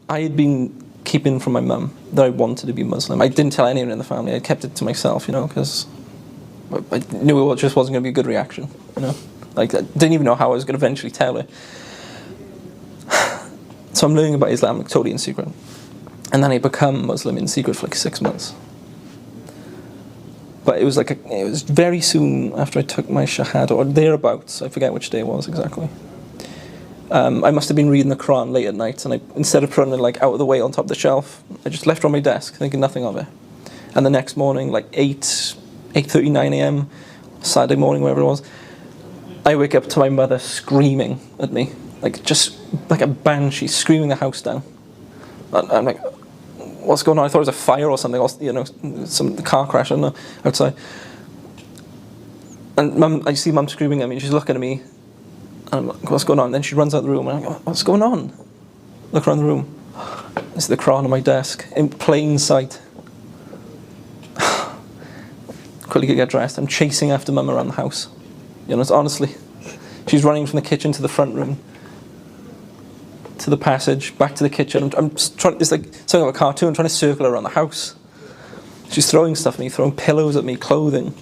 I had been keeping from my mum that I wanted to be Muslim. I didn't tell anyone in the family. I kept it to myself, you know, because I knew it just wasn't going to be a good reaction, you know. Like, I didn't even know how I was going to eventually tell her. So I'm learning about Islam totally in secret. And then I become Muslim in secret for like 6 months. But it was like, it was very soon after I took my Shahada, or thereabouts. I forget which day it was exactly. I must have been reading the Quran late at night, and instead of putting it like out of the way on top of the shelf, I just left it on my desk, thinking nothing of it. And the next morning, like 8:30, 9 a.m., Saturday morning, whatever it was, I wake up to my mother screaming at me, like just like a banshee, screaming the house down. And I'm like, what's going on? I thought it was a fire or something, or, you know, some car crash, I don't know, outside. And I see Mum screaming at me, and she's looking at me, and I'm like, what's going on? And then she runs out of the room, and I go, what's going on? Look around the room. There's the Quran on my desk, in plain sight. Quickly get dressed. I'm chasing after Mum around the house. You know, honestly. She's running from the kitchen to the front room, to the passage, back to the kitchen. I'm trying, it's like something like a cartoon. I'm trying to circle her around the house. She's throwing stuff at me, throwing pillows at me, clothing.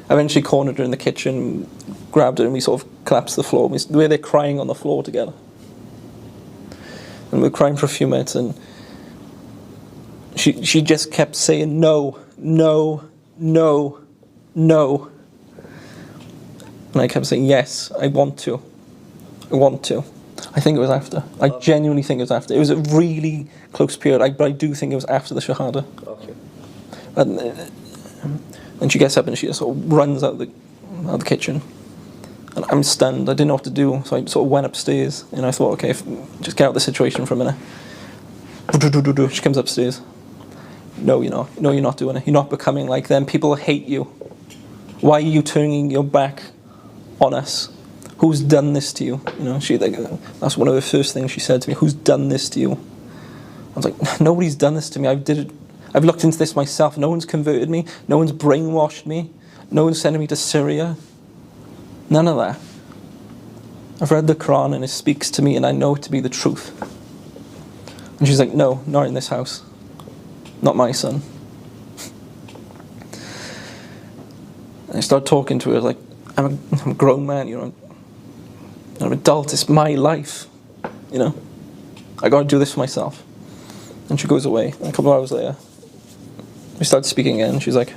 I eventually cornered her in the kitchen, grabbed her, and we sort of collapsed to the floor. The way they're crying on the floor together. And we were crying for a few minutes, and she just kept saying no, no, no, no. And I kept saying, yes, I want to. I want to. I think it was after. I genuinely think it was after. It was a really close period, but I do think it was after the Shahada. Okay. And she gets up and she just sort of runs out of the kitchen. And I'm stunned. I didn't know what to do, so I sort of went upstairs. And I thought, okay, just get out of the situation for a minute. She comes upstairs. No, you're not. No, you're not doing it. You're not becoming like them. People hate you. Why are you turning your back on us? Who's done this to you? You know, that's one of the first things she said to me. Who's done this to you? I was like, nobody's done this to me. I've looked into this myself. No one's converted me. No one's brainwashed me. No one's sending me to Syria. None of that. I've read the Quran and it speaks to me and I know it to be the truth. And she's like, no, not in this house. Not my son. And I started talking to her like, I'm a grown man, you know. I'm an adult, it's my life, you know. I got to do this for myself. And she goes away. And a couple of hours later, we started speaking again. She's like,